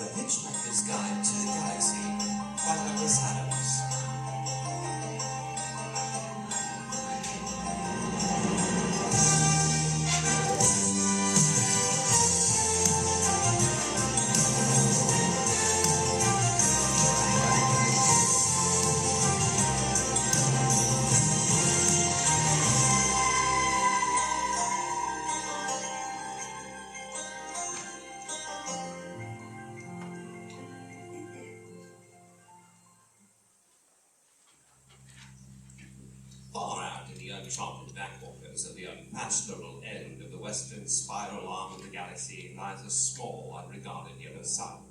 The Hitchhiker's Guide to the Galaxy by AOUS. Far out in the uncharted backwaters at the unfathomable end of the western spiral arm of the galaxy lies a small, unregarded yellow sun.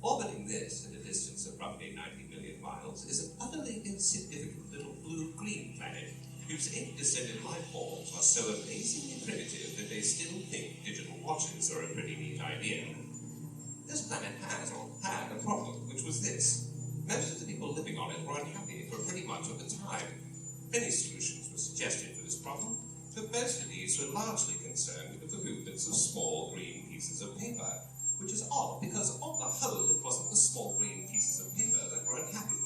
Orbiting this at a distance of roughly 90 million miles is an utterly insignificant little blue-green planet whose eight-descended life forms are so amazingly primitive that they still think digital watches are a pretty neat idea. This planet has, or had, a problem, which was this. Most of the people living on it were unhappy for pretty much of the time. Many solutions were suggested for this problem, but most of these were largely concerned with the movements of small green pieces of paper, which is odd because on the whole it wasn't the small green pieces of paper that were unhappy.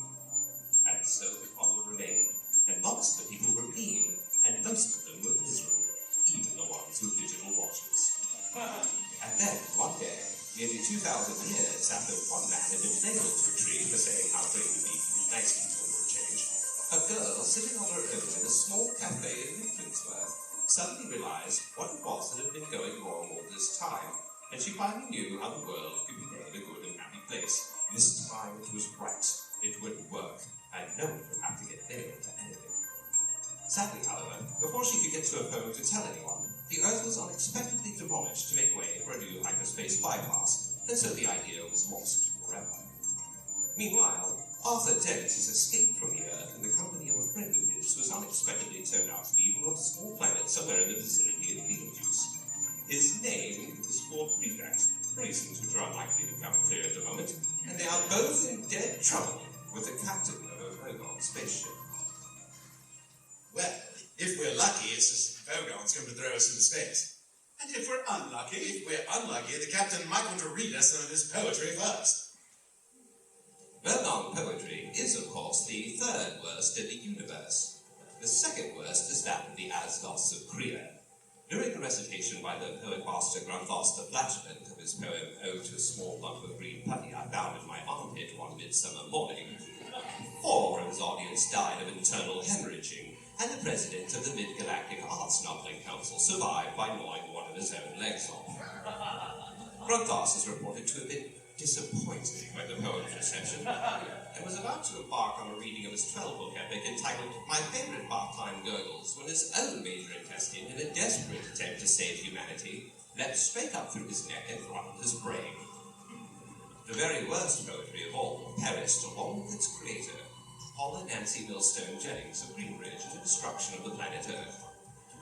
And so the problem remained, and lots of the people were mean, and most of them were miserable, even the ones with digital watches. And then, one day, nearly 2,000 years after one man had been nailed to a tree for saying how great it would be to be nice people for a change, a girl sitting on her own in a small cafe in Winfinsworth suddenly realized what it was that had been going wrong all this time, and she finally knew how the world could be made a good and happy place. This time it was right, it would work, and no one would have to get nailed to anything. Sadly, however, before she could get to a phone to tell anyone, the Earth was unexpectedly demolished to make way for a new hyperspace bypass, and so the idea was lost forever. Meanwhile, Arthur Dent's escape from the Earth in the company of a friend of his was unexpectedly turned out to be from a small planet somewhere in the vicinity of Betelgeuse. His name is Ford Prefect, for reasons which are unlikely to become clear at the moment, and they are both in dead trouble with the captain of a Vogon spaceship. Well, if we're lucky, it's just Vogon's going to throw us into space. And if we're unlucky, the captain might want to read us some of his poetry first. Vogon poetry is, of course, the third worst in the universe. The second worst is that of the AOUS of Kriya. During a recitation by the poet-master Granthos the Flatulent of his poem Ode to a Small Lump of Green Putty I Found in My Armpit One Midsummer Morning, 4 of his audience died of internal hemorrhaging, and the president of the Mid-Galactic Arts Noveling Council survived by gnawing one of his own legs off. Granthos is reported to have been disappointed by the poem's reception, and was about to embark on a reading of his 12-book epic entitled My Favorite Part-Time Gurgles when his own major intestine, in a desperate attempt to save humanity, leapt straight up through his neck and throttled his brain. The very worst poetry of all perished along with its creator, Paula Nancy Millstone Jennings of Greenbridge, in the destruction of the planet Earth.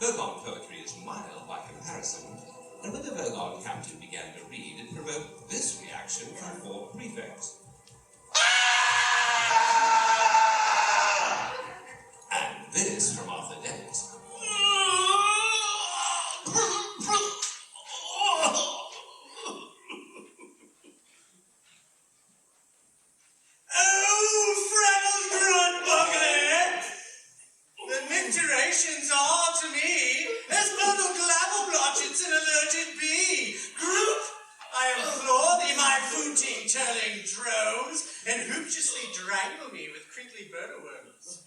Vogon poetry is mild by comparison, and when the Vogon captain began to read, it provoked this reaction from Ford Prefect. And this from Arthur Dent. Micturations all to me. There's no glabble blotches and allergic bee. Group, I implore thee, my footing turling drones, and hooptiously strangle me with crinkly burner-worms.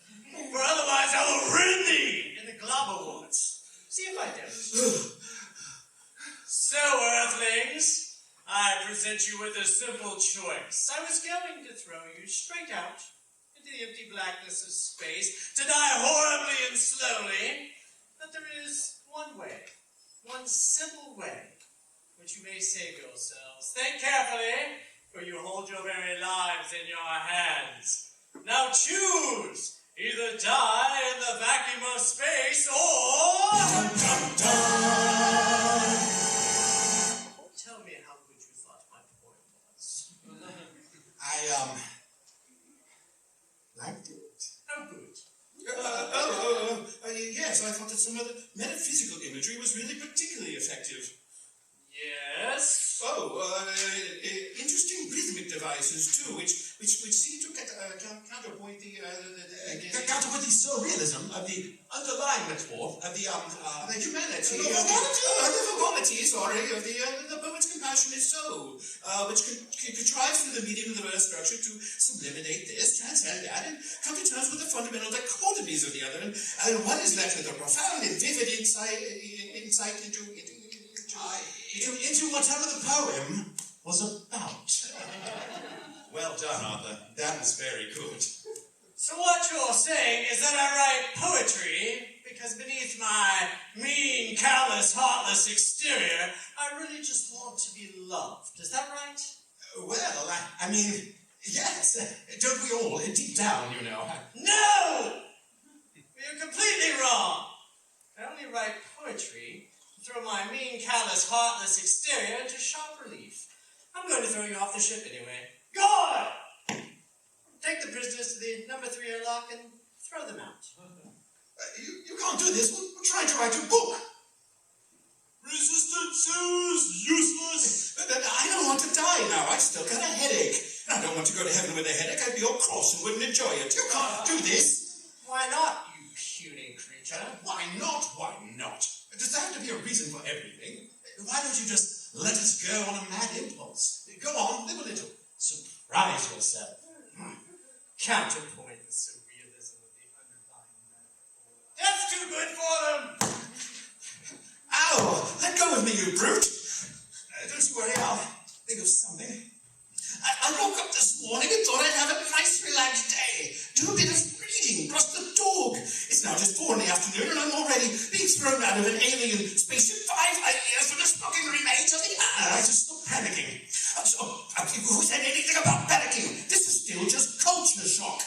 For otherwise I will rend thee in the globber warts. See if I don't. So, earthlings, I present you with a simple choice. I was going to throw you straight out into the empty blackness of space, to die horribly and slowly, but there is one way, one simple way, which you may save yourselves. Think carefully, for you hold your very lives in your hands. Now choose, either die in the vacuum of space, or... Dun, dun, dun. Tell me how good you thought my poem was. Liked it. Oh, good. Yes, I thought that some of the metaphysical imagery was really particularly effective. Yes? Oh, interesting devices too, which seem to counterpoint the surrealism of the underlying metaphor of the humanity, the frivolity, of the poet's compassionate soul, which contrives through the medium of the verse structure to sublimate this, transcend that, and come to terms with the fundamental dichotomies of the other, and one is left with a profound and vivid insight into whatever the poem was about. Well done, Arthur. That was very good. So what you're saying is that I write poetry because beneath my mean, callous, heartless exterior, I really just want to be loved. Is that right? Well, I mean, yes. Don't we all, deep down, you know? No! You're completely wrong. I only write poetry to throw my mean, callous, heartless exterior into sharp relief. I'm going to throw you off the ship anyway. Go on! Take the prisoners to the number 3 airlock and throw them out. You can't do this. We're trying to write a book. Resistance is useless. I don't want to die now. I've still got a headache. I don't want to go to heaven with a headache. I'd be all cross and wouldn't enjoy it. You can't do this. Why not, you puny creature? Why not? Why not? Does there have to be a reason for everything? Why don't you just let us go on a mad impulse? Go on, live a little. Surprise yourself. Counterpoint the surrealism of the underlying metaphor. That's too good for them! Ow! Let go of me, you brute! Don't you worry, I'll think of something. I woke up this morning and thought I'd have a nice, relaxed day. Do a bit of reading, brush the dog. It's now just 4 in the afternoon and I'm already being thrown out of an alien spaceship 5 light years from the smoking remains of the Earth. Just stop panicking. Who said anything about panicking? This is still just culture shock.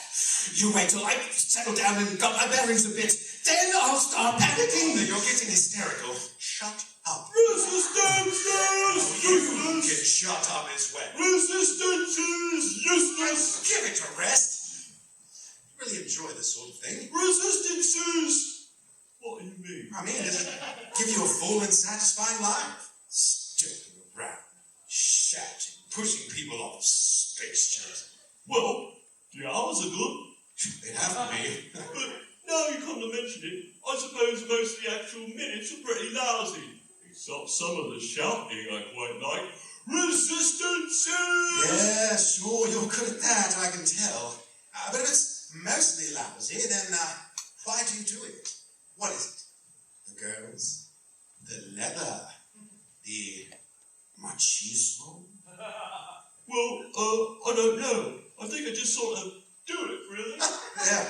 You wait till I settle down and got my bearings a bit. Then I'll start panicking. You're getting hysterical. Shut up. Resistance is useless. Get shut up as well. Resistance is useless. Give it a rest. I really enjoy this sort of thing. Resistance is... What do you mean? I mean, does it give you a full and satisfying life? Sticking around, shouting, pushing people off spaceships. Well, the hours are good. They'd have to be. But now you come to mention it, I suppose most of the actual minutes are pretty lousy. Except some of the shouting I quite like. Resistance is... Yeah, sure, you're good at that, I can tell. But if it's mostly lousy, then why do you do it? What is it? The girls? The leather? The machismo? Well, I don't know. I think I just sort of do it, really. Yeah.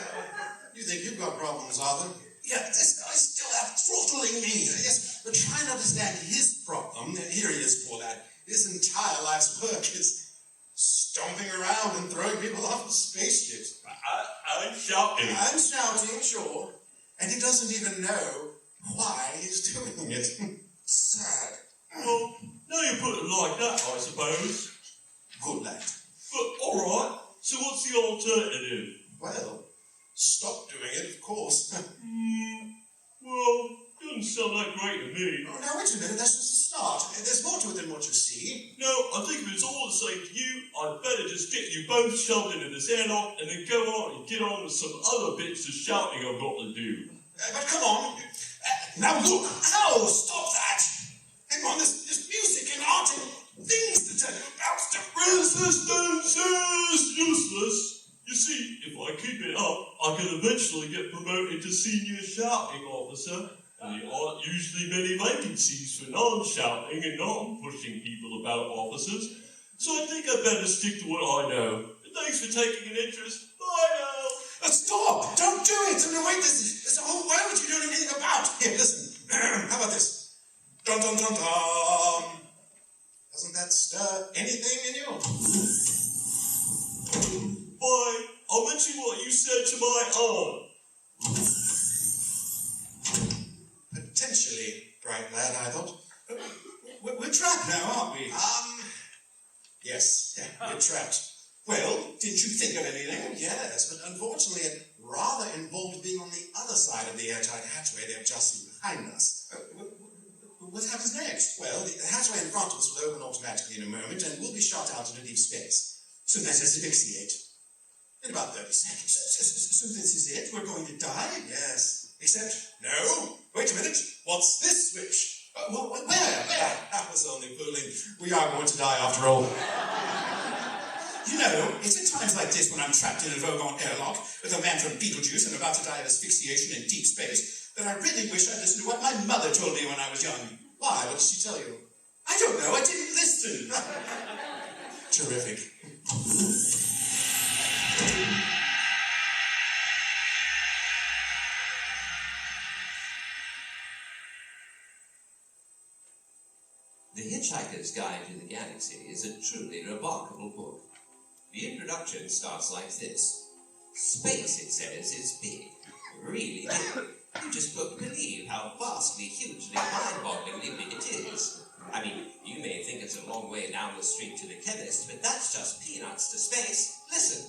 You think you've got problems, Arthur? Yeah, this guy's still out throttling me. Yes, but try and understand his problem. Here he is, poor lad. His entire life's work is stomping around and throwing people off of spaceships. I'm shouting. I'm shouting, sure. And he doesn't even know why he's doing it. Sad. Well, now you put it like that, I suppose. Good lad. But, all right, so what's the alternative? Well, stop doing it, of course. Well, doesn't sound that great to me. Oh, now, wait a minute, that's just a start. There's more to it than what you see. No, I think if it's all the same to you, I'd better just get you both shoved into this airlock and then go on and get on with some other bits of shouting I've got to do. But come on. Now look. Ow, stop that. Hang on, there's music and art and things to tell you about. Resistance is useless. You see, if I keep it up, I can eventually get promoted to senior shouting officer. And there aren't usually many vacancies for non-shouting and non-pushing people about officers. So I think I'd better stick to what I know. Thanks for taking an interest. Bye now. Stop! Don't do it! No, wait, there's a whole world you don't know anything about. Here, listen. How about this? Dun dun dun dun. Doesn't that stir anything in you? Boy, I'll mention what you said to my aunt. Potentially, bright lad, I thought. We're trapped now, aren't we? Yes, we're trapped. Well, didn't you think of anything? Yes, but unfortunately it rather involved being on the other side of the airtight hatchway they've just seen behind us. What happens next? Well, the hatchway in front of us will open automatically in a moment and we'll be shot out into deep space. So let us asphyxiate. In about 30 seconds. So this is it? We're going to die? Yes. Except, no. Wait a minute. What's this switch? Where? That was only fooling. We are going to die after all. You know, it's at times like this when I'm trapped in a Vogon airlock with a man from Beetlejuice and about to die of asphyxiation in deep space that I really wish I'd listened to what my mother told me when I was young. Why? What did she tell you? I don't know. I didn't listen. Terrific. The Hitchhiker's Guide to the Galaxy is a truly remarkable book. The introduction starts like this. Space, it says, is big. Really big. You just couldn't believe how vastly, hugely, mind-bogglingly big it is. I mean, you may think it's a long way down the street to the chemist, but that's just peanuts to space. Listen.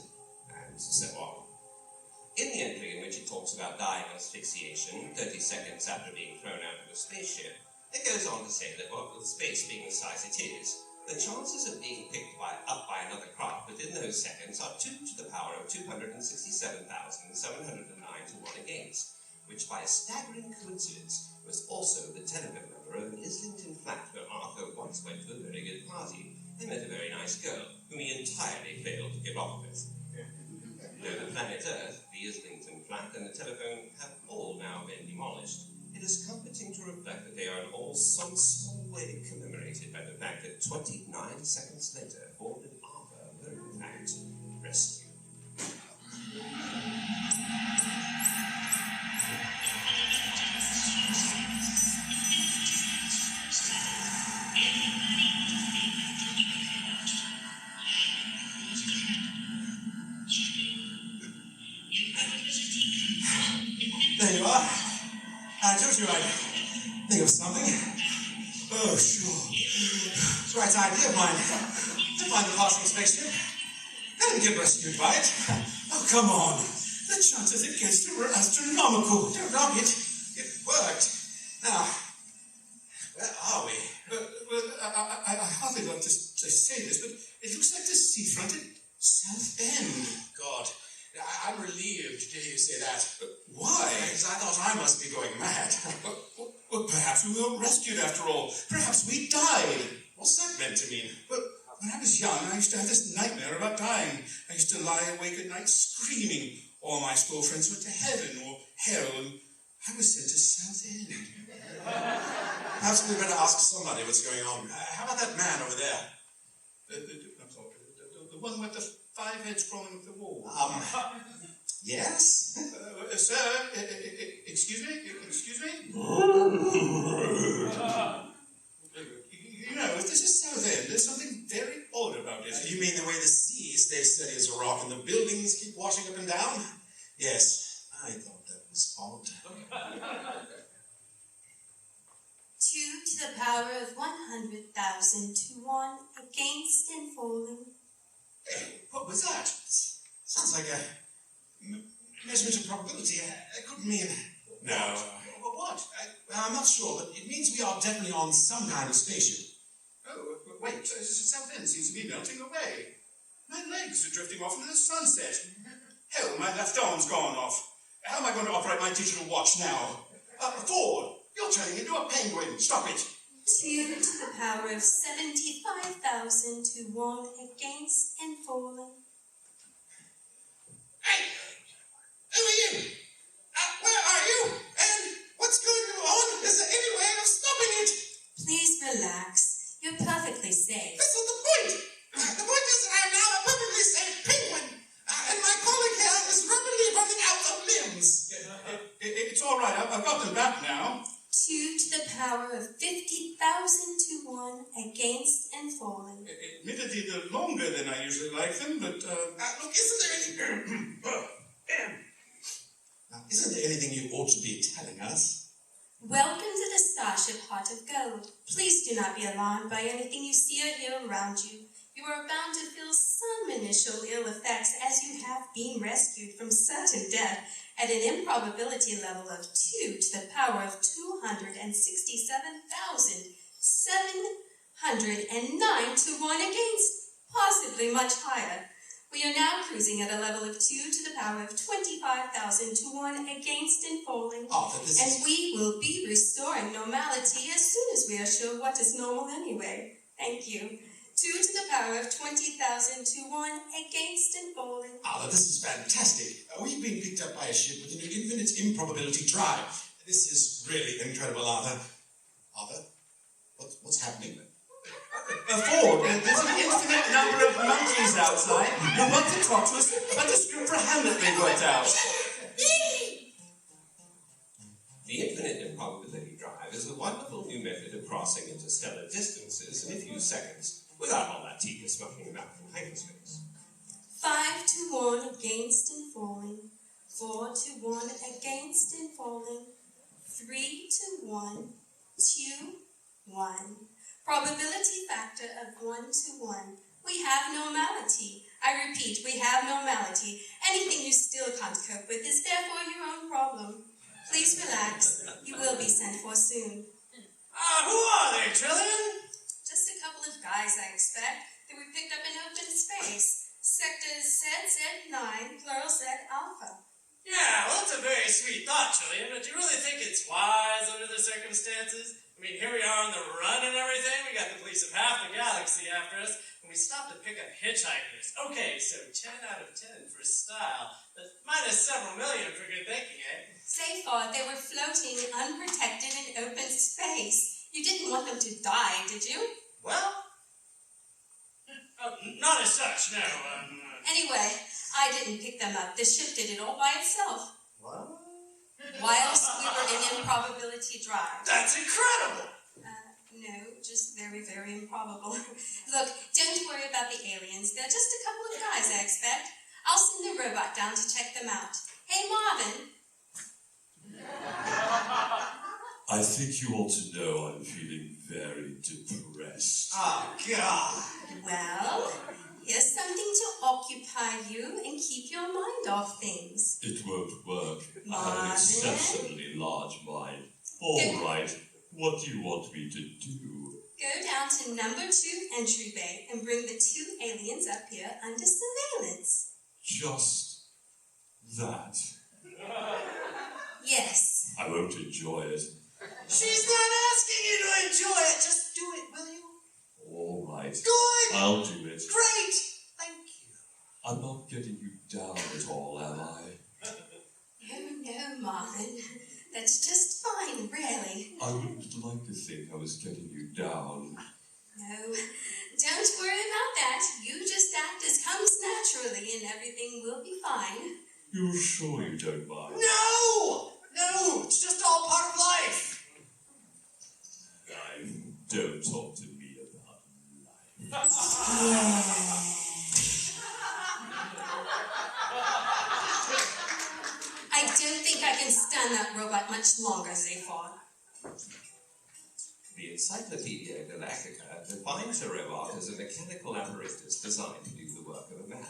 And so on. In the entry in which it talks about dying of asphyxiation 30 seconds after being thrown out of a spaceship, it goes on to say that what with space being the size it is, the chances of being picked up by another craft within those seconds are 2 to the power of 267,709 to 1 against, which by a staggering coincidence was also the telephone number of an Islington flat where Arthur once went to a very good party and met a very nice girl, whom he entirely failed to get off with. Though the planet Earth, the Islington flat, and the telephone have all now been demolished, it is comforting to reflect that they are all some small way commemorated by the fact that 29 seconds later, Ford and Arthur were in fact rescued. There you are. I told you I'd think of something. Oh, sure. It's the right idea of mine. To find the passing spaceship and get rescued by it. Oh, come on. The chances against it were astronomical. Don't knock it. It worked. Now, where are we? I hardly like to say this, but it looks like the seafront at South End. God, I'm relieved to hear you say that. Why? Because I thought I must be going mad. Well, perhaps we weren't rescued after all. Perhaps we died. What's that meant to mean? Well, when I was young, I used to have this nightmare about dying. I used to lie awake at night screaming. All my school friends went to heaven or hell, and I was sent to South End. Perhaps we better ask somebody what's going on. How about that man over there? The one with the 5 heads crawling up the wall. Yes? Sir, excuse me? You know, if this is South End, there's something very odd about it. You mean the way the sea stays steady as a rock and the buildings keep washing up and down? Yes, I thought that was odd. 2 to the power of 100,000 to 1 against and falling. Hey, what was that? Sounds like a measurement of probability. It couldn't mean... No. What? I'm not sure, but it means we are definitely on some kind of spaceship. Oh, wait, South End seems to be melting away. My legs are drifting off into the sunset. Hell, my left arm's gone off. How am I going to operate my digital watch now? Ford, you're turning into a penguin. Stop it. 2 to the power of 75,000 to 1 against and falling. Hey! Who are you? Where are you? And what's going on? Is there any way of stopping it? Please relax. You're perfectly safe. That's not the point. The point is that I am now a perfectly safe penguin. And my colleague here is rapidly running out of limbs. It's all right. I've got them back now. 2 to the power of 50,000 to 1 against and falling. Admittedly, they're longer than I usually like them, but... Look, isn't there anything you ought to be telling us? Welcome to the Starship Heart of Gold. Please do not be alarmed by anything you see or hear around you. You are bound to feel some initial ill effects as you have been rescued from certain death at an improbability level of 2 to the power of 267,709 to 1 against, possibly possibly much higher. We are now cruising at a level of 2 to the power of 25,000 to 1 against and falling. And we will be restoring normality as soon as we are sure what is normal anyway. Thank you. 2 to the power of 20,000 to 1 against and falling. Arthur, this is fantastic. We've been picked up by a ship with an infinite improbability drive. This is really incredible, Arthur. Arthur, what's happening? Ford, there's an infinite number of monkeys outside who want to talk to us about the script for Hamlet they worked out. The infinite improbability drive is a wonderful new method of crossing interstellar distances in a few seconds, without all that tedious mucking about from hyperspace. 5 to 1 against and falling. 4 to 1 against and falling. 3 to 1, 2, 1. Probability factor of 1 to 1. We have normality. I repeat, we have normality. Anything you still can't cope with is therefore your own problem. Please relax. You will be sent for soon. Who are they, Trillian? Just a couple of guys, I expect, that we picked up in open space. Sectors Z9, plural Z Alpha. Yeah, well, that's a very sweet thought, Trillian, but do you really think it's wise under the circumstances? I mean, here we are on the run and everything. We got the police of half the galaxy after us, and we stopped to pick up hitchhikers. Okay, so 10 out of 10 for style, but minus several million for good thinking, eh? They thought they were floating unprotected in open space. You didn't want them to die, did you? Well, not as such, no. Anyway, I didn't pick them up. The ship did it all by itself. What? Whilst we were in improbability drive. That's incredible! No, just very, very improbable. Look, don't worry about the aliens. They're just a couple of guys, I expect. I'll send the robot down to check them out. Hey, Marvin. I think you ought to know I'm feeling very depressed. Oh, God. Well, here's something to occupy you and keep your mind off things. It won't work. I have Marvin? an exceptionally large mind. All right, what do you want me to do? Go down to number 2 entry bay and bring the 2 aliens up here under surveillance. Just that. Yes. I won't enjoy it. She's not asking you to enjoy it. Just do it, will you? All right. Good! I'll do it. Great! Thank you. I'm not getting you down at all, am I? No, Marvin. That's just fine, really. I wouldn't like to think I was getting you down. No, don't worry about that. You just act as comes naturally and everything will be fine. You're sure you don't mind? No! No! It's just all part of life! Don't talk to me about life. I don't think I can stand that robot much longer, Zaphod. The Encyclopedia Galactica defines a robot as a mechanical apparatus designed to do the work of a man.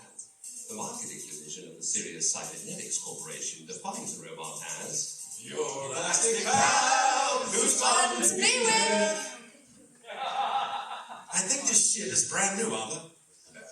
The marketing division of the Sirius Cybernetics Corporation defines a robot as Your elastic pal, who's fun to be with. I think this shit is brand new, Arthur.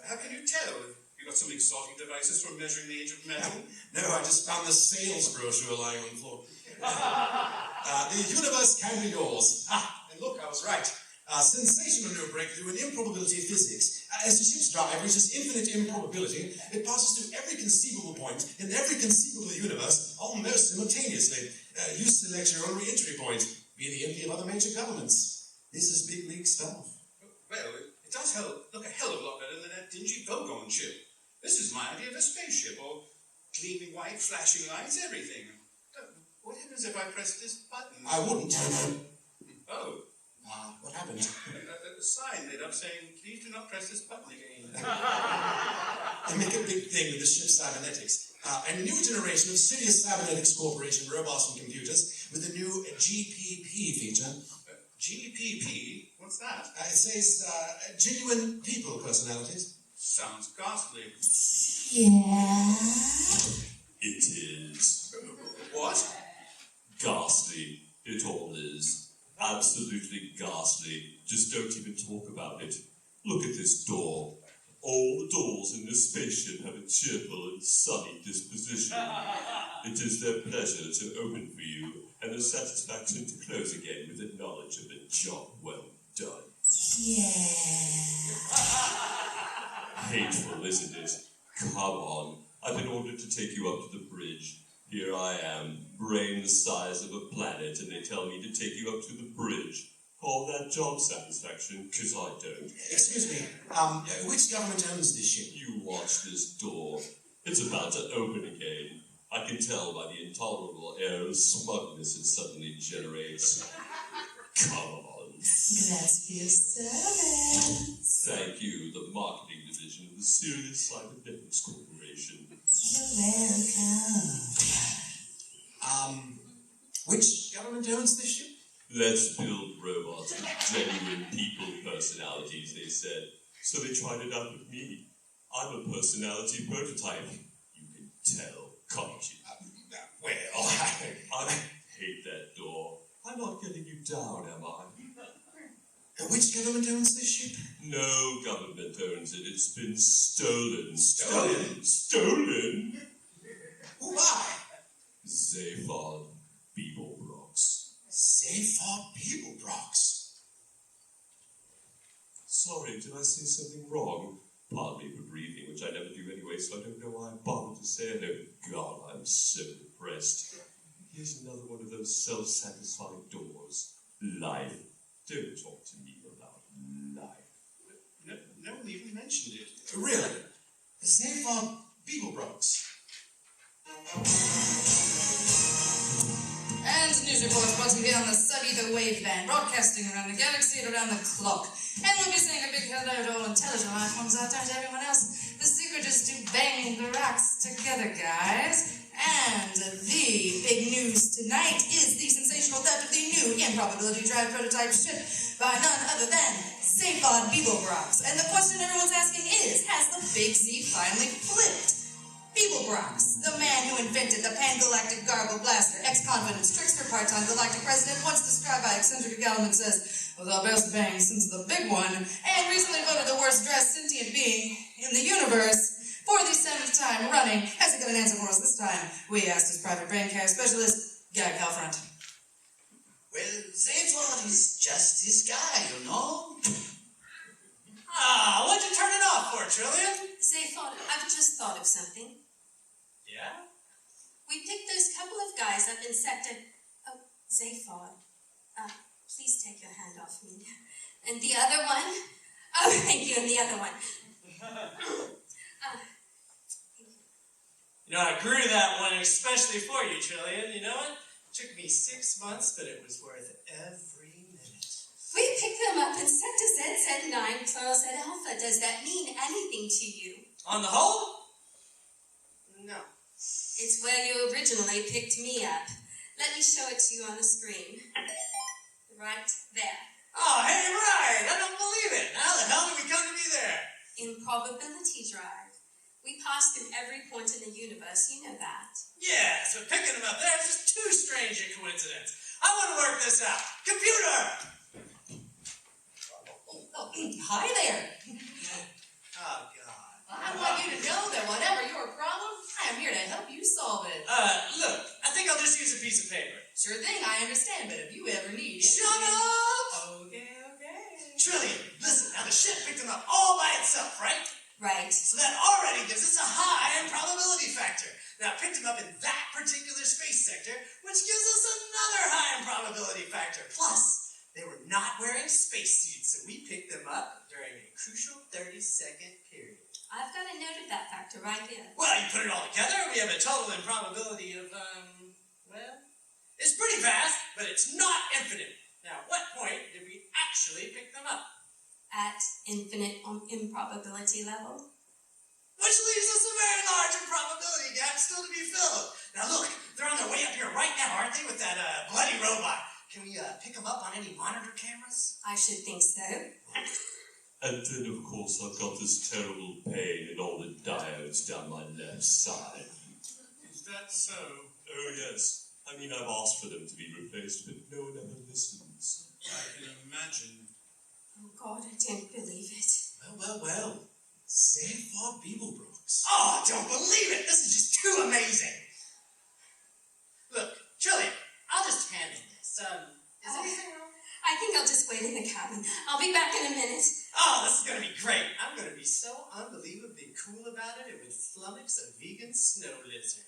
How can you tell? You got some exotic devices for measuring the age of metal? No, I just found the sales brochure lying on the floor. The universe can be yours. And look, I was right. Sensational new breakthrough in improbability physics. As the ship's drive reaches infinite improbability, it passes through every conceivable point in every conceivable universe almost simultaneously. You select your own re-entry point, be the envy of other major governments. This is big league stuff. Well, it does look a hell of a lot better than that dingy Vogon ship. This is my idea of a spaceship, all gleaming white, flashing lights, everything. What happens if I press this button? I wouldn't. Oh. What happened? A sign lit up saying, please do not press this button again. They make a big thing with the ship's cybernetics. A new generation of Sirius Cybernetics Corporation robots and computers with a new GPP feature. GPP? What's that? It says genuine people personalities. Sounds ghastly. Yeah? It is. What? Ghastly. It all is. Absolutely ghastly. Just don't even talk about it. Look at this door. All the doors in this spaceship have a cheerful and sunny disposition. It is their pleasure to open for you, and the satisfaction to close again with the knowledge of a job well done. Yeah. Hateful, isn't it? Come on. I've been ordered to take you up to the bridge. Here I am, brain the size of a planet, and they tell me to take you up to the bridge. Call that job satisfaction, 'cause I don't. Excuse me, which government owns this ship? You watch this door. It's about to open again. I can tell by the intolerable air of smugness it suddenly generates. Come on. Grazie for your service. Thank you, the marketing division of the Serious Cybernetics Corporation. You're welcome. Which government owns this ship? Let's build robots with genuine people personalities, they said. So they tried it out with me. I'm a personality prototype. You can tell, can't you? I hate that door. I'm not getting you down, am I? Which government owns this ship? No government owns it. It's been stolen. Stolen? Stolen? Who by? Zaphod Beeblebrox. Zaphod Beeblebrox. Sorry, did I say something wrong? Pardon me for breathing, which I never do anyway, so I don't know why I bothered to say it. Oh, God, I'm so depressed. Here's another one of those self-satisfying doors. Life. Don't talk to me about life. No one even mentioned it. Really? Zaphod Beeblebrox. And news reports brought to you on the sub-ether wave band, broadcasting around the galaxy at around the clock. And we'll be saying a big hello to all intelligent life forms out there to everyone else. The secret is to bang the rocks together, guys. And the big news tonight is the sensational theft of the new improbability drive prototype ship by none other than Zaphod Beeblebrox. And the question everyone's asking is, has the big Z finally flipped? Beeblebrox, the man who invented the pan-galactic gargle blaster, ex-confidence, trickster, part-time galactic president, once described by eccentric Gallman says, the best bang since the big one, and recently voted the worst-dressed sentient being in the universe for the 7th time running. Has he got an answer for us this time? We asked his private brain care specialist, Guy Calfront. Well, Zaphod is just this guy, you know? What'd you turn it off for, Trillian? Zaphod, I've just thought of something. Yeah? We picked those couple of guys up in sector... Oh, Zaphod. Please take your hand off me. And the other one? Oh, thank you, and the other one. You know, I grew that one especially for you, Trillian. You know what? It took me 6 months, but it was worth every minute. We picked them up in sector Z9, Plural Z Alpha. Does that mean anything to you? On the whole? No. It's where you originally picked me up. Let me show it to you on the screen. Right there. Oh, hey, right! I don't believe it! How the hell did we come to be there? Improbability drive. We pass through every point in the universe, you know that. Yeah, so picking them up there is just too strange a coincidence. I want to work this out. Computer! Oh, hi there. Oh, God. I want you to know that whatever your problem, I am here to help you solve it. Look, I think I'll just use a piece of paper. Sure thing, I understand, but if you ever need it... Shut up! Okay. Trillian, listen, now the ship picked them up all by itself, right? Right. So that already gives us a high improbability factor. Now, it picked them up in that particular space sector, which gives us another high improbability factor. Plus, they were not wearing spacesuits, so we picked them up during a crucial 30-second period. I've got a note of that factor right here. Well, you put it all together, we have a total improbability of, well, it's pretty vast, but it's not infinite. Now, what point did we actually pick them up? At infinite improbability level. Which leaves us a very large improbability gap still to be filled. Now look, they're on their way up here right now, aren't they, with that bloody robot? Can we pick them up on any monitor cameras? I should think so. And then, of course, I've got this terrible pain in all the diodes down my left side. Is that so? Oh, yes. I mean, I've asked for them to be replaced, but no one ever listens. I can imagine. Oh, God, I don't believe it. Well. Zaphod Beeblebrox. Oh, I don't believe it! This is just too amazing! Look, Trillian, I'll just handle this. Is anything wrong? I think I'll just wait in the cabin. I'll be back in a minute. Oh, this is gonna be great. I'm gonna be so unbelievably cool about it, it would flummox a vegan snow lizard.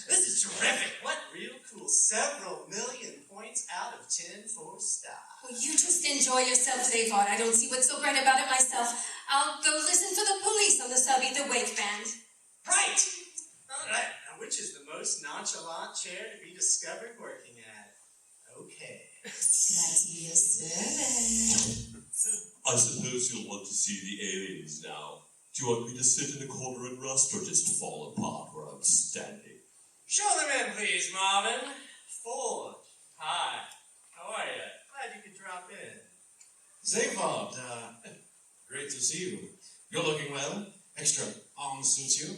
This is terrific. What real cool. Several million points out of 10 for stars. Well, you just enjoy yourself, Zaphod. I don't see what's so great about it myself. I'll go listen for the police on the subby the wake band. Right. All right. Now, which is the most nonchalant chair to be discovered working at? Okay. Glad to be of service. I suppose you'll want to see the aliens now. Do you want me to sit in a corner and rust, or just fall apart where I'm standing? Show them in, please, Marvin. Ford. Hi. How are you? Glad you could drop in. Zaphod, great to see you. You're looking well. Extra arm suits you.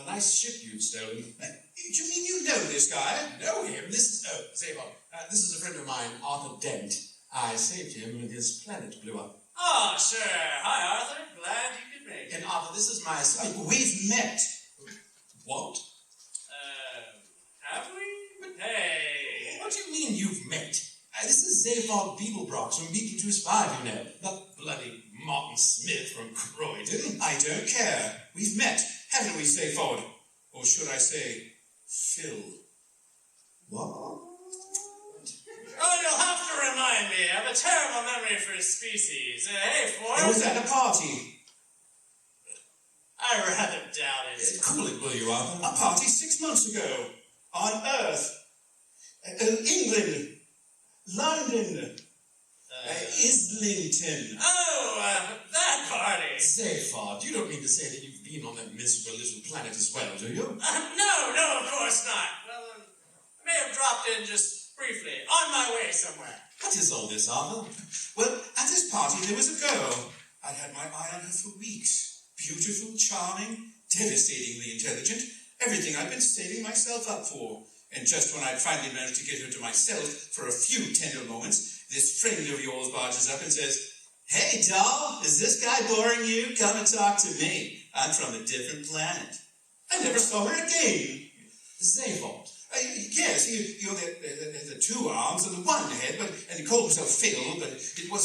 Nice ship you've stolen. You mean you know this guy? Know him? Zaphod, this is a friend of mine, Arthur Dent. I saved him when his planet blew up. Oh, sure. Hi, Arthur. Glad you could make it. And Arthur, this is my son. We've met. What? Have we? Hey. What do you mean you've met? This is Zaphod Beeblebrox from BQ-25, you know. Not bloody Martin Smith from Croydon. I don't care. We've met, haven't we, Zaphod? Or should I say, Phil? What? Oh, you'll have to remind me. I have a terrible memory for species. Hey, Ford. I was at a party. I rather doubt it. Cool it, will you, Arthur? A party 6 months ago. On Earth. England. London. Islington. Oh, that party. Zaphod, you don't mean to say that you've been on that miserable little planet as well, do you? No, of course not. Well, I may have dropped in just briefly, on my way somewhere. What is all this, Arthur? Well, at this party there was a girl. I'd had my eye on her for weeks. Beautiful, charming, devastatingly intelligent. Everything I'd been saving myself up for. And just when I'd finally managed to get her to myself for a few tender moments, this friend of yours barges up and says, "Hey, doll, is this guy boring you? Come and talk to me. I'm from a different planet." I never saw her again. Zaphod. Yes, he only had the two arms and the one head, and he called himself Phil, but it was...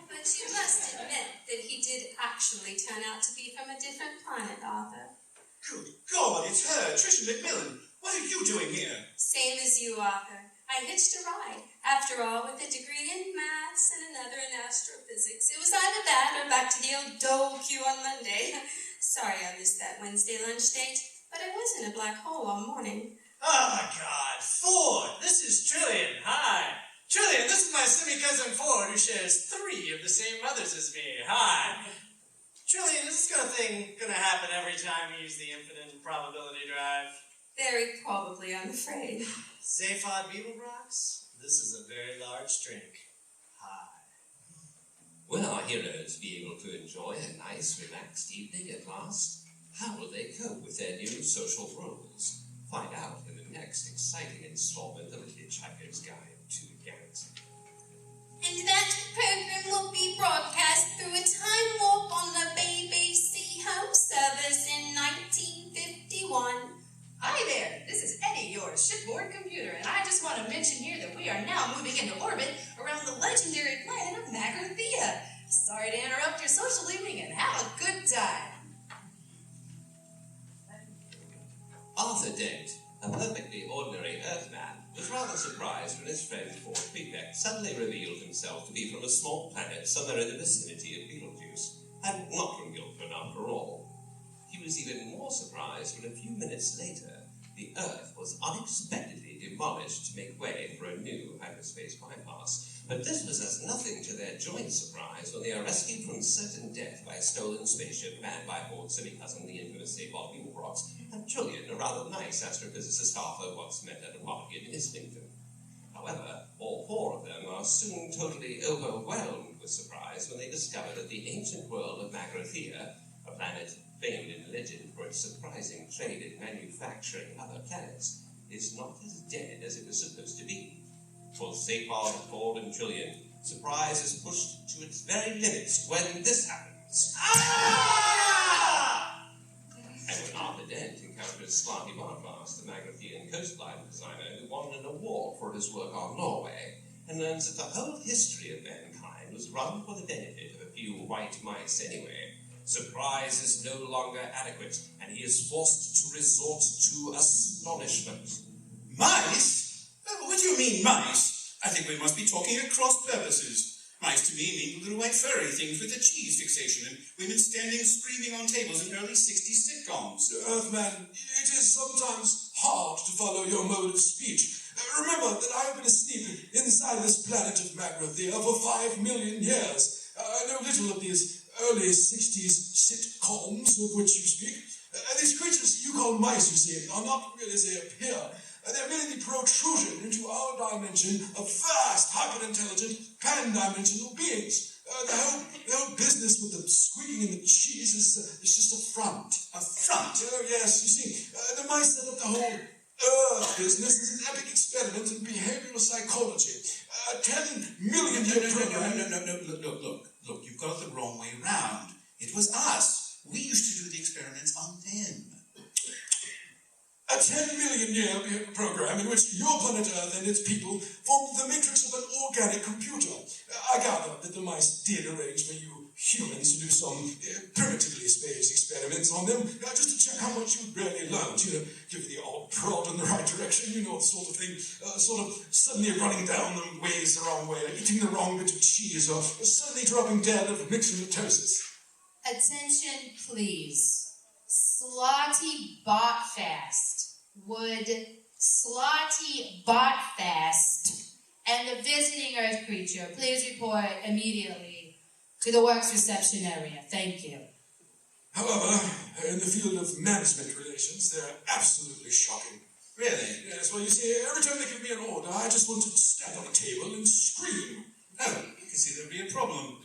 But you must admit that he did actually turn out to be from a different planet, Arthur. Good God, it's her, Tricia McMillan. What are you doing here? Same as you, Arthur. I hitched a ride. After all, with a degree in maths and another in astrophysics, it was either that or back to the old dole queue on Monday. Sorry I missed that Wednesday lunch date, but I was in a black hole all morning. Oh, my God. Ford, this is Trillian. Hi. Trillian, this is my semi-cousin Ford, who shares 3 of the same mothers as me. Hi. Trillian, is this kind of thing going to happen every time we use the infinite probability drive? Very probably, I'm afraid. Zaphod Beeblebrox, this is a very large drink. Hi. Will our heroes be able to enjoy a nice, relaxed evening at last? How will they cope with their new social roles? Find out in the next exciting installment of A Hitchhiker's Guide to the Galaxy. And that program will be broadcast through a time warp on the BBC Home Service in 1951. Hi there, this is Eddie, your shipboard computer, and I just want to mention here that we are now moving into orbit around the legendary planet of Magrathea. Sorry to interrupt your social evening, and have a good time. Arthur Dent, a perfectly ordinary Earthman, was rather surprised when his friend Ford Beebeck suddenly revealed himself to be from a small planet somewhere in the vicinity of Betelgeuse, and not from Guildford after all. He was even more surprised when a few minutes later, the Earth was unexpectedly demolished to make way for a new hyperspace bypass. But this was as nothing to their joint surprise when they are rescued from certain death by a stolen spaceship manned by Ford's semi-cousin, the infamous Zaphod Beeblebrox, and Trillian, a rather nice astrophysicist Arthur once met at a party in Islington. However, all 4 of them are soon totally overwhelmed with surprise when they discover that the ancient world of Magrathea, a planet famed in legend for its surprising trade in manufacturing other planets, is not as dead as it was supposed to be. For Zaphod, Ford, and Trillian, surprise is pushed to its very limits when this happens. Ah! And when Arthur Dent encountered Slarty Bartmast, the Magnethean coastline designer who won an award for his work on Norway, and learns that the whole history of mankind was run for the benefit of a few white mice anyway, surprise is no longer adequate, and he is forced to resort to astonishment. Mice? What do you mean, mice? I think we must be talking at cross purposes. Mice to me mean little white furry things with a cheese fixation and women standing screaming on tables in early 60s sitcoms. Earthman, it is sometimes hard to follow your mode of speech. Remember that I have been asleep inside this planet of Magnetheia for 5 million years. I know little of these early 60s sitcoms of which you speak. These creatures you call mice, you see, are not real as they appear. They're merely the protrusion into our dimension of vast, hyper-intelligent, pan-dimensional beings. The whole business with the squeaking and the cheese is just a front. A front? Oh, yes, you see, the mice set up the whole Earth business is an epic experiment in behavioral psychology. 10 million year program. No, look, you've got it the wrong way round. It was us. We used to do the experiments on them. A 10 million year program in which your planet Earth and its people formed the matrix of an organic computer. I gather that the mice did arrange for you humans to do some primitively spaced experiments on them, just to check how much you'd really learned, give the odd prod in the right direction, the sort of thing, sort of suddenly running down the ways the wrong way, eating the wrong bit of cheese, or suddenly dropping dead of myxomatosis. Attention, please. Slotty Botfast. Would Slotty Botfast and the visiting Earth creature please report immediately to the works reception area? Thank you. However, in the field of management relations, they're absolutely shocking. Really? Yes, well, you see, every time they give me an order, I just want to stand on the table and scream. Oh, you can see there'd be a problem.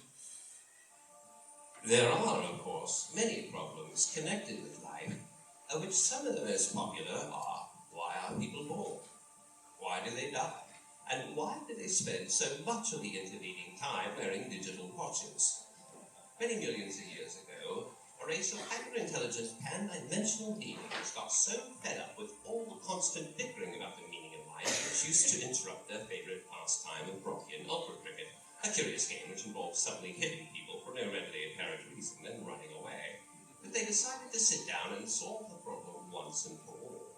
There are, of course, many problems connected with life, of which some of the most popular are: why are people born? Why do they die? And why do they spend so much of the intervening time wearing digital watches? Many millions of years ago, a race of hyper-intelligent pan-dimensional beings got so fed up with all the constant bickering about the meaning of life which used to interrupt their favorite pastime of Brockian ultra cricket, a curious game which involves suddenly hitting people for no readily apparent reason and running away. But they decided to sit down and solve the problem once and for all.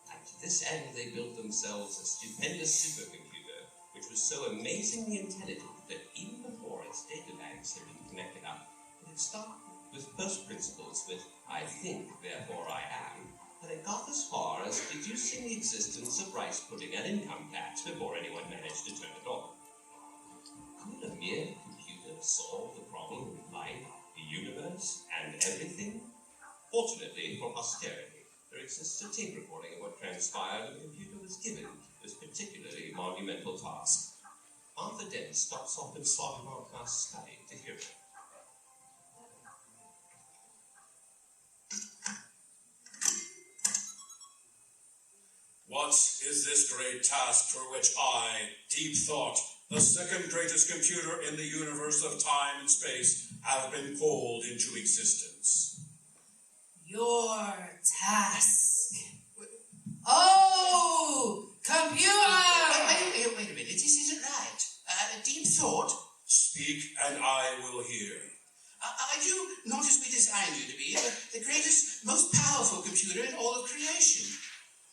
And to this end, they built themselves a stupendous supercomputer, which was so amazingly intelligent that even before its databanks had been connected up, it had started with first principles with "I think, therefore I am," and it got as far as deducing the existence of rice pudding and income tax before anyone managed to turn it on. Could a mere computer solve the problem of life, the universe, and everything? Fortunately for posterity, there exists a tape recording of what transpired when the computer was given this particularly monumental task. Arthur Dent stops off in Slotty-Bartmast's study to hear it. What is this great task for which I, Deep Thought, the second greatest computer in the universe of time and space, have been called into existence? Your task. Oh, computer! Wait a minute, this isn't right. Deep Thought? Speak and I will hear. Are you not as we designed you to be, the greatest, most powerful computer in all of creation?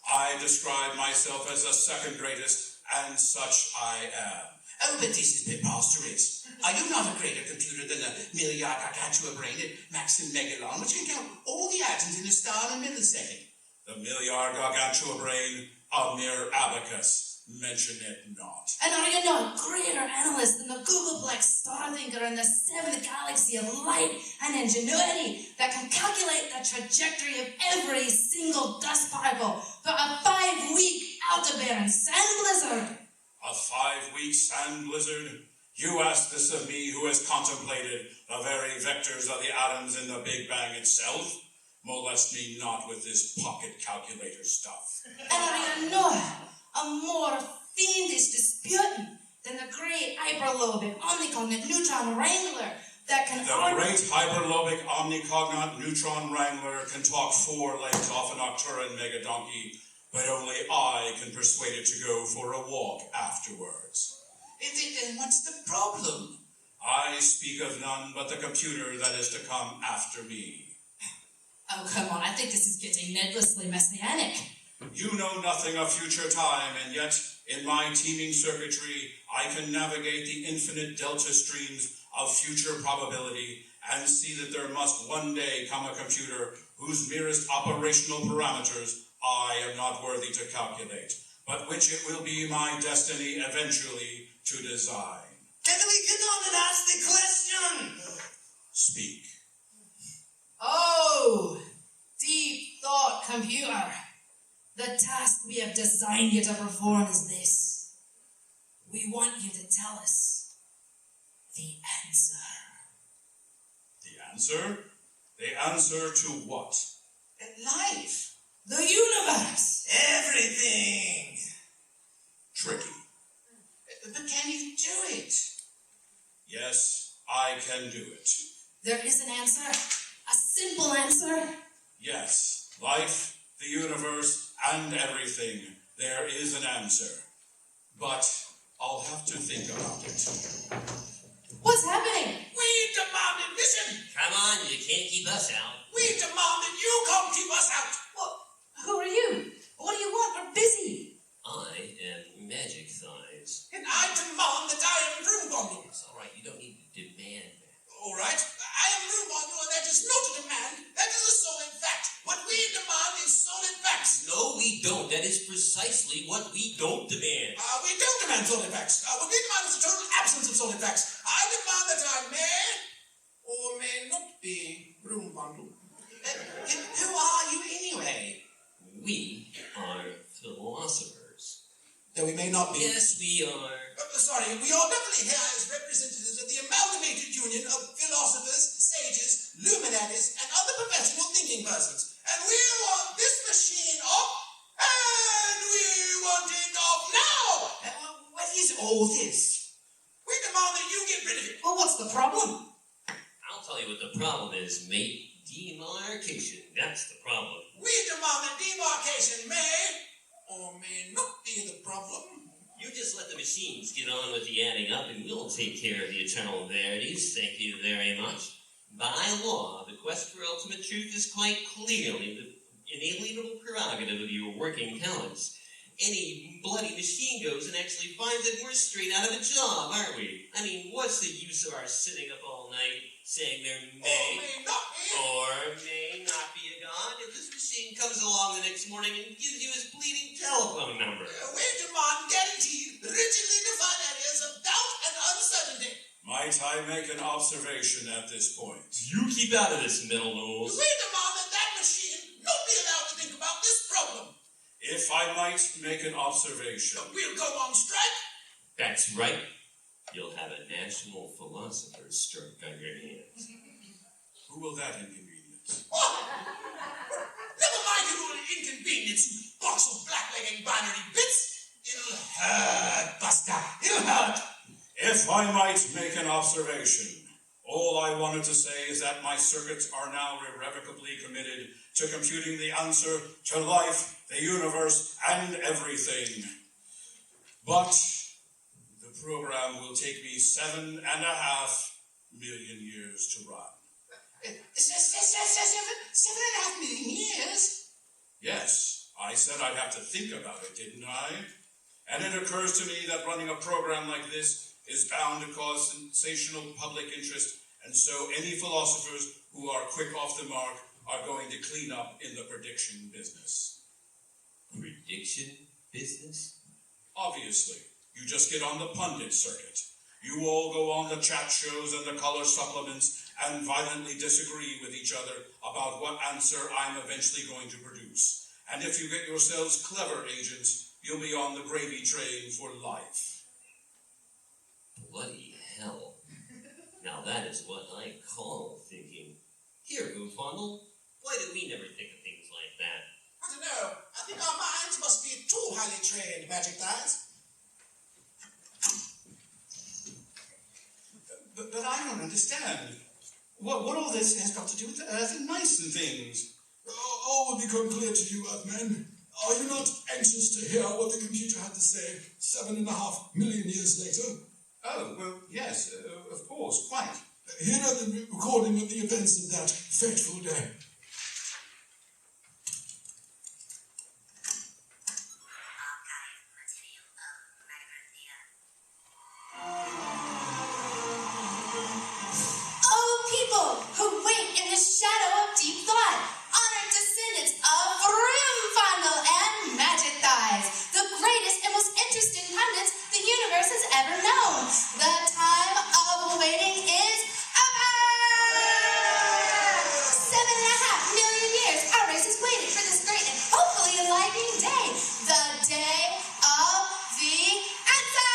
I describe myself as the second greatest, and such I am. Oh, but this is preposterous. Are you not a greater computer than the Milliard Gargantua brain at Maxim Megalon, which can count all the atoms in a star in a millisecond? The Milliard Gargantua brain, a mere abacus. Mention it not. And are you not a greater analyst than the Googleplex star thinker in the seventh galaxy of light and ingenuity that can calculate the trajectory of every single dust particle for a 5-week Aldebaran sand blizzard? A 5-week sand blizzard? You ask this of me who has contemplated the very vectors of the atoms in the Big Bang itself? Molest me not with this pocket calculator stuff. And are you not a more fiendish disputant than the great hyperlobic omnicognate neutron wrangler that can The great hyperlobic omnicognate neutron wrangler can talk 4 legs off an Octuran megadonkey, but only I can persuade it to go for a walk afterwards. Then what's the problem? I speak of none but the computer that is to come after me. Oh, come on, I think this is getting needlessly messianic. You know nothing of future time, and yet, in my teeming circuitry, I can navigate the infinite delta streams of future probability and see that there must one day come a computer whose merest operational parameters I am not worthy to calculate, but which it will be my destiny eventually to design. Can we get on and ask the question? Speak. Oh, deep thought computer. The task we have designed you to perform is this. We want you to tell us the answer. The answer? The answer to what? Life. The universe. Everything. Tricky. But can you do it? Yes, I can do it. There is an answer. A simple answer. Yes, life, the universe, and everything. There is an answer. But I'll have to think about it. What's happening? We demanded mission. Come on, you can't keep us out. We demanded you come keep us out. What? Who are you? What do you want? We're busy. I am Magic Thighs. And I demand that I am room bonding. It's all right, you don't need to demand that. All right, I am room bonding, and that is not a demand. That is a solid fact. What we demand is solid facts. No, we don't. That is precisely what we don't demand. We don't demand solid facts. What we demand is a total absence of solid facts. I demand that I may or may not be room bundled. Who are you anyway? We are philosophers. Though we may not be. Yes, we are. Sorry, we are definitely here as representatives of the amalgamated union of philosophers, sages, luminaries, and other professional thinking persons. And we want this machine off, and we want it off now! What is all this? We demand that you get rid of it. Well, what's the problem? I'll tell you what the problem is, mate. Demarcation. That's the problem. We demand that demarcation may or may not be the problem. You just let the machines get on with the adding up, and we'll take care of the eternal verities. Thank you very much. By law, the quest for ultimate truth is quite clearly the inalienable prerogative of your working talents. Any bloody machine goes and actually finds that we're straight out of a job, aren't we? I mean, what's the use of our sitting up all night saying there may or may not be a God if this machine comes along the next morning and gives you his bleeding telephone number? We demand guaranteed, rigidly defined areas of doubt and uncertainty. Might I make an observation at this point? You keep out of this, middle nose. We demand that that machine not be allowed to think about this problem. If I might make an observation. We'll go on strike. That's right. You'll have a national philosopher's stroke on your hands. Who will that inconvenience? Oh. Never mind who will inconvenience, you box of black-legging binary bits. It'll hurt, Buster. It'll hurt. If I might make an observation, all I wanted to say is that my circuits are now irrevocably committed to computing the answer to life, the universe, and everything. But the program will take me 7.5 million years to run. 7.5 million years? Yes, I said I'd have to think about it, didn't I? And it occurs to me that running a program like this is bound to cause sensational public interest, and so any philosophers who are quick off the mark are going to clean up in the prediction business. Prediction business? Obviously, you just get on the pundit circuit. You all go on the chat shows and the color supplements and violently disagree with each other about what answer I'm eventually going to produce. And if you get yourselves clever agents, you'll be on the gravy train for life. Bloody hell. Now that is what I call thinking. Here, Goofondle, why did we never think of things like that? I don't know. I think our minds must be too highly trained, Magic Thighs. But I don't understand. What all this has got to do with the Earth and mice and things? All will become clear to you, Earthmen. Are you not anxious to hear what the computer had to say 7.5 million years later? Oh, well, yes, of course, quite. Here are the recording of the events of that fateful day. Oh, people who wait in the shadow of deep thought, honored descendants of Rimfondle and Magic Thighs, the greatest and most interesting pundits the universe has ever known. The time of waiting is over! 7.5 million years, our race has waited for this great and hopefully enlightening day. The day of the answer!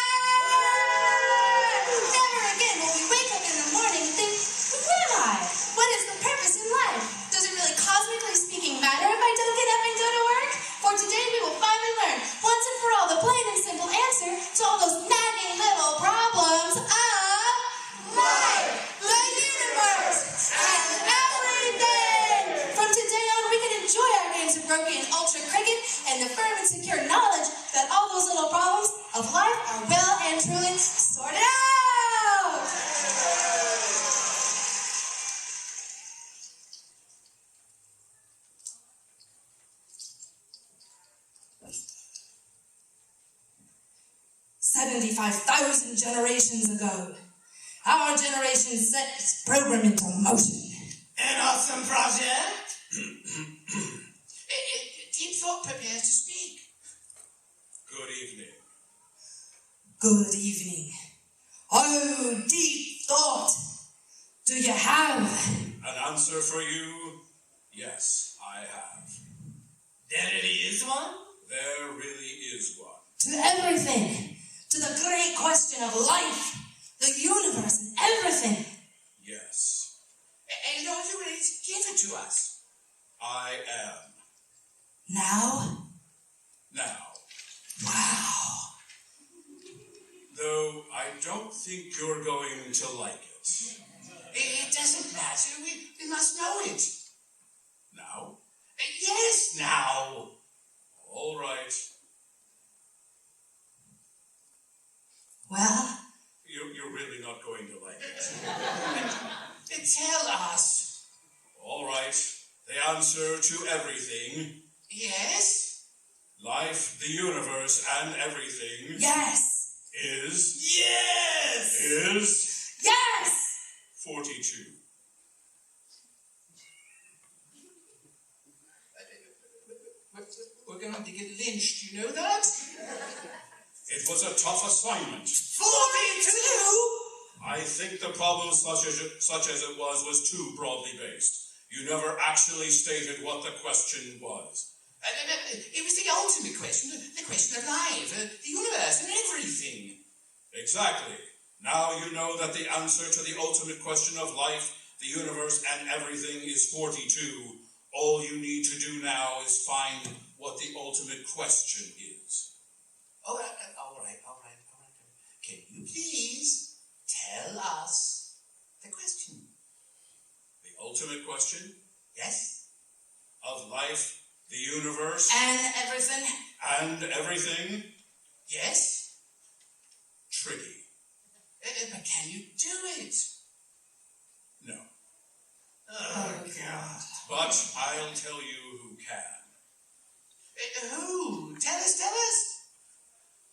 Never again will we wake up in the morning and think, who am I? What is the purpose in life? Does it really cosmically speaking matter if I don't get up and go to work? For today we will finally learn, once and for all, the plain and simple answer to all those nagging little problems of life, the universe, and everything! From today on, we can enjoy our games of Roki and Ultra Cricket and the firm and secure knowledge that all those little problems of life are well and truly sorted out! 75,000 generations ago, our generation set its program into motion. An awesome project. Deep Thought prepares to speak. Good evening. Good evening. Oh, Deep Thought, do you have An answer for you? Yes, I have. There really is one? There really is one. to everything, to the great question of life, the universe, and everything? Yes, And are you ready to give it to us? I am. Now? Now, Wow. though I don't think you're going to like it. It doesn't matter. We must know it. Now? Yes, now. All right. Well, You're really not going to like it. Tell us. All right. The answer to everything, Yes? life, the universe, and everything yes. is Yes! Yes! 42. We're going to get lynched, you know that? It was a tough assignment. 42? I think the problem, such as it was too broadly based. You never actually stated what the question was. It was the ultimate question, the question of life, the universe, and everything. Exactly. Now you know that the answer to the ultimate question of life, the universe, and everything is 42. All you need to do now is find what the ultimate question is. All right. Can you please tell us the question? The ultimate question Yes? of life, the universe, And everything? and everything? Yes? Tricky. But can you do it? No. Oh, God. But I'll tell you who can. Who? Tell us.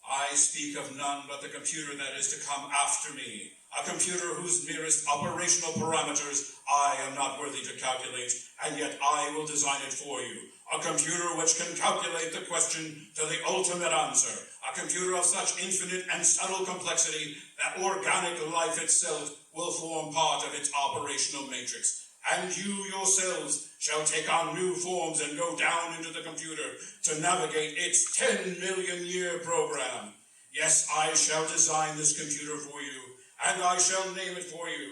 I speak of none but the computer that is to come after me. A computer whose merest operational parameters I am not worthy to calculate, and yet I will design it for you. A computer which can calculate the question to the ultimate answer. A computer of such infinite and subtle complexity that organic life itself will form part of its operational matrix. And you yourselves shall take on new forms and go down into the computer to navigate its 10 million year program. Yes, I shall design this computer for you, and I shall name it for you,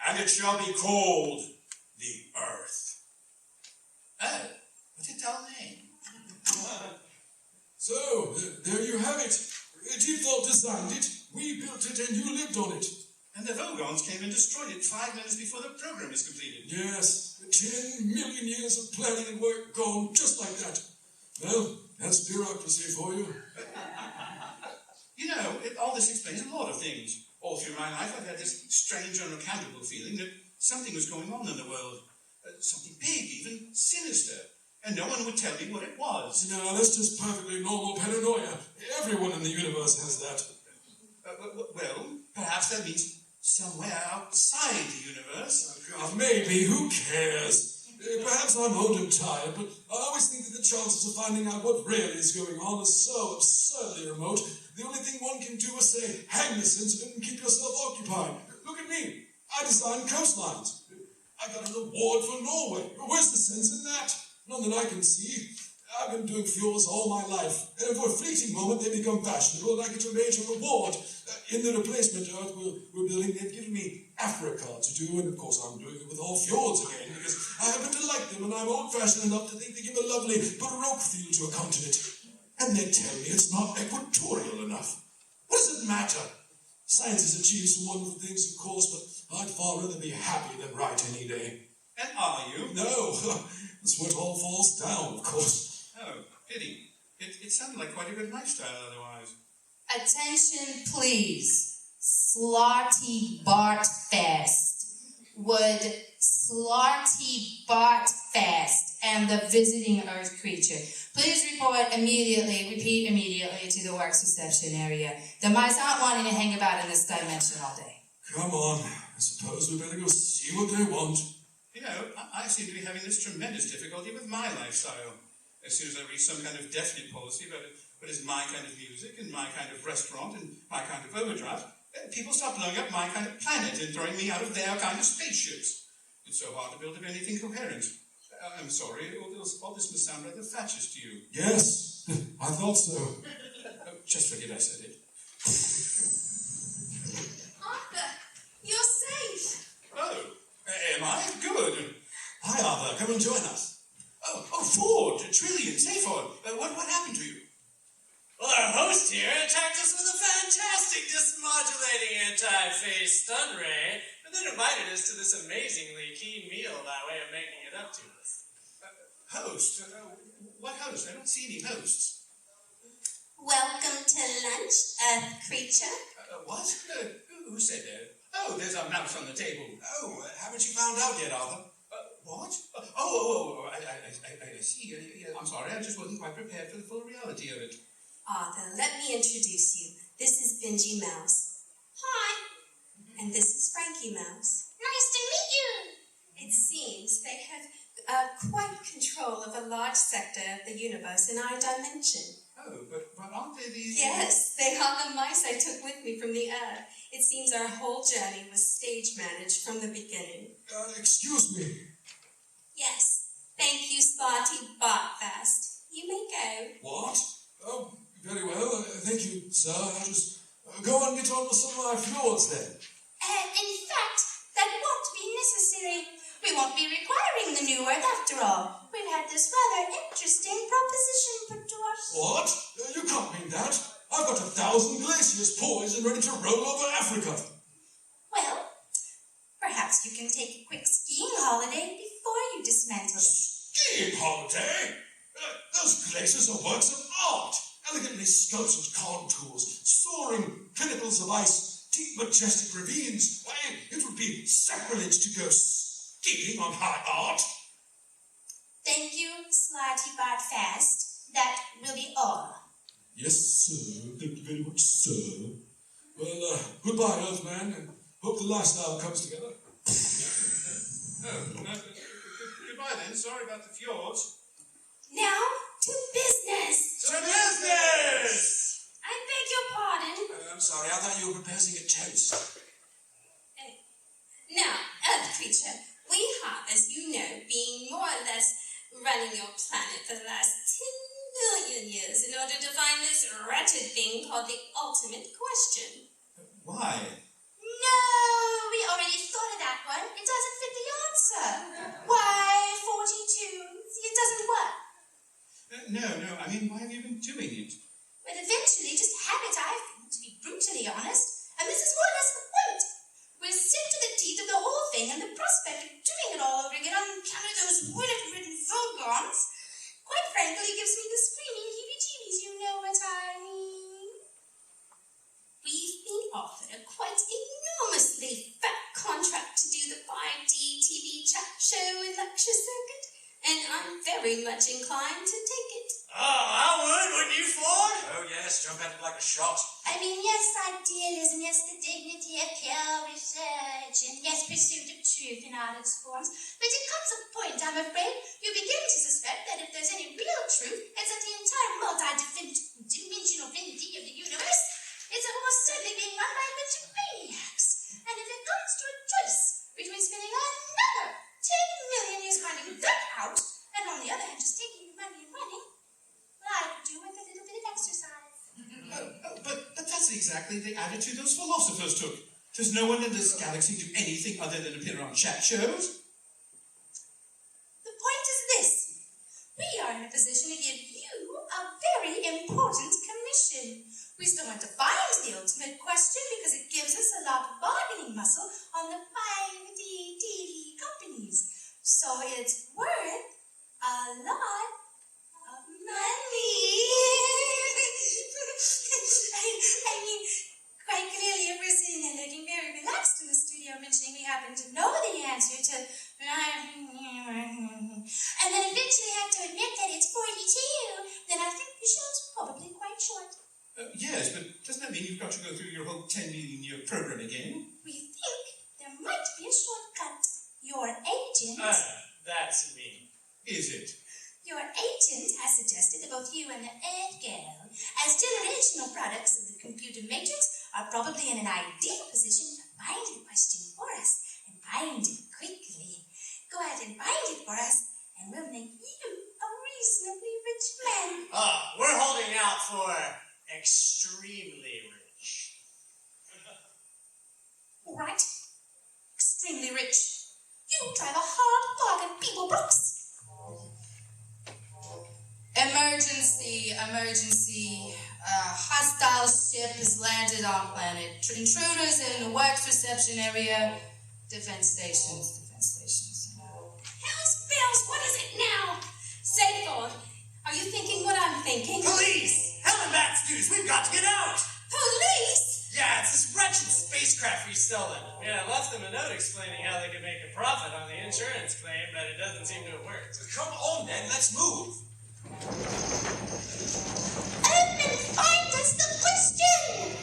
and it shall be called the Earth. Oh, what a dull name. So, there you have it. Deep Thought designed it, we built it, and you lived on it. And the Vogons came and destroyed it 5 minutes before the program is completed. Yes, 10 million years of planning and work gone just like that. Well, that's bureaucracy for you. You know, all this explains a lot of things. All through my life, I've had this strange, unaccountable feeling that something was going on in the world. Something big, even sinister. And no one would tell me what it was. No, that's just perfectly normal paranoia. Everyone in the universe has that. Well, perhaps that means somewhere outside the universe. Maybe, who cares? Perhaps I'm old and tired, but I always think that the chances of finding out what really is going on are so absurdly remote. The only thing one can do is say, hang the sense of it and keep yourself occupied. Look at me. I designed coastlines. I got an award for Norway. But where's the sense in that? None that I can see. I've been doing fjords all my life, and for a fleeting moment they become fashionable, and I get a major reward. In the replacement Earth we're building, they've given me Africa to do, and of course I'm doing it with all fjords again, because I happen to like them, and I'm old-fashioned enough to think they give a lovely Baroque feel to a continent. And they tell me it's not equatorial enough. What does it matter? Science has achieved some wonderful things, of course, but I'd far rather be happy than right any day. And are you? No, that's where it all falls down, of course. Oh, pity. It sounded like quite a good lifestyle otherwise. Attention, please. Slarty Bart Fest. Would Slarty Bart Fest and the visiting Earth creature please report immediately, repeat immediately to the works reception area. The mice aren't wanting to hang about in this dimension all day. Come on, I suppose we better go see what they want. You know, I seem to be having this tremendous difficulty with my lifestyle. As soon as I reach some kind of definite policy about what is my kind of music and my kind of restaurant and my kind of overdraft, people start blowing up my kind of planet and throwing me out of their kind of spaceships. It's so hard to build up anything coherent. I'm sorry, all this must sound rather fascist to you. Yes, I thought so. Oh, just forget I said it. Arthur, you're safe. Oh, am I? Good. Hi, Arthur. Come and join us. Oh, Ford, Trillian, say Ford, what happened to you? Well, our host here attacked us with a fantastic dismodulating anti-phase stun ray, and then invited us to this amazingly keen meal by way of making it up to us. Host? What host? I don't see any hosts. Welcome to lunch, Earth creature. What? Who said that? Oh, there's a mouse on the table. Oh, haven't you found out yet, Arthur? What? I see. I'm sorry, I just wasn't quite prepared for the full reality of it. Arthur, let me introduce you. This is Benji Mouse. Hi. And this is Frankie Mouse. Nice to meet you. It seems they have quite control of a large sector of the universe in our dimension. Oh, but aren't they these... Yes, they are the mice I took with me from the Earth. It seems our whole journey was stage managed from the beginning. Excuse me. Yes, thank you, Sparty Bartfast. You may go. What? Oh, very well. Thank you, sir. I'll just go and get on with some of my fjords then. In fact, that won't be necessary. We won't be requiring the new Earth after all. We've had this rather interesting proposition put to us. What? You can't mean that. I've got 1,000 glaciers poised and ready to roll over Africa. Well, perhaps you can take a quick skiing holiday before you dismantle it. Skiing holiday? Those glaciers are works of art. Elegantly sculptured contours, soaring pinnacles of ice, deep majestic ravines. It would be sacrilege to go skiing on high art. Thank you, Slarty Bartfast. That will be all. Yes, sir. Thank you very much, sir. Well, goodbye, Earthman, and hope the lifestyle comes together. Goodbye then. Sorry about the fjords. Now, to business. To business! I beg your pardon. I'm sorry, I thought you were proposing a toast. Now, Earth creature, we have, as you know, been more or less running your planet for the last 10 million years in order to find this wretched thing called the ultimate question. Why? No, we already thought of that one. It doesn't fit the answer. Why 42? It doesn't work. No, I mean, why have you been doing it? Well, eventually, just habit, I think, to be brutally honest. And this is more or less the point. and the prospect of doing it all over again on account of those bullet-ridden Vogons, quite frankly, gives me the screaming heebie-jeebies, you know what I mean. We've been offered a quite enormously fat contract to do the 5D TV chat show and lecture circuit, and I'm very much inclined to take it. Oh, I would, wouldn't you, Ford? Oh, yes, jump at it like a shot. I mean, yes, idealism, yes, the dignity of pure research, and yes, pursuit of truth in all its forms. But it comes a point, I'm afraid, you begin to suspect that if there's any real truth, it's that the entire multi-dimensional infinity of the universe is almost certainly being run by a bunch of maniacs. And if it comes to a choice between spending another 10 million years finding that out, and on the other hand, just taking your money and running, well, I could do with a little bit of exercise. But that's exactly the attitude those philosophers took. Does no one in this galaxy do anything other than appear on chat shows? The point is this. We are in a position to give you a very important commission. We still want to find the ultimate question because it gives us a lot of bargaining muscle on the 5D TV companies. So it's worth a lot of money. I mean, quite clearly, if we're sitting there looking very relaxed in the studio, mentioning we happen to know the answer to, and then eventually have to admit that it's 42, then I think the show's probably quite short. Yes, but doesn't that mean you've got to go through your whole 10 million year program again? We think there might be a shortcut. Your agent... That's me. Is it? Your agent has suggested that both you and the Earth Girl, as generational products of the computer matrix, are probably in an ideal position to find the question for us, and find it quickly. Go ahead and find it for us, and we'll make you a reasonably rich man. We're holding out for extremely rich. All right. Extremely rich. You drive a hard bargain, people Brooks. Emergency. Hostile ship has landed on planet. Intruders in the works reception area. Defense stations. Hells bells, what is it now? Say, Ford, are you thinking what I'm thinking? Police! Hell and back, dudes, we've got to get out! Police? Yeah, it's this wretched spacecraft we stolen. Yeah, I left them a note explaining how they could make a profit on the insurance claim, but it doesn't seem to have worked. Come on, then, let's move. Open, find us the question!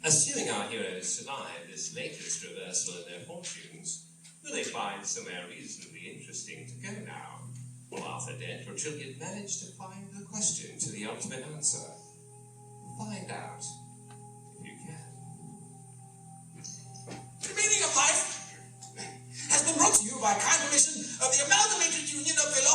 Assuming our heroes survive this latest reversal in their fortunes, will they find somewhere reasonably interesting to go now? Will Arthur Dent or Trillian manage to find the question to the ultimate answer? Find out, if you can. The meaning of life has been brought to you by kind permission of the Amalgamated Union of Philosophy.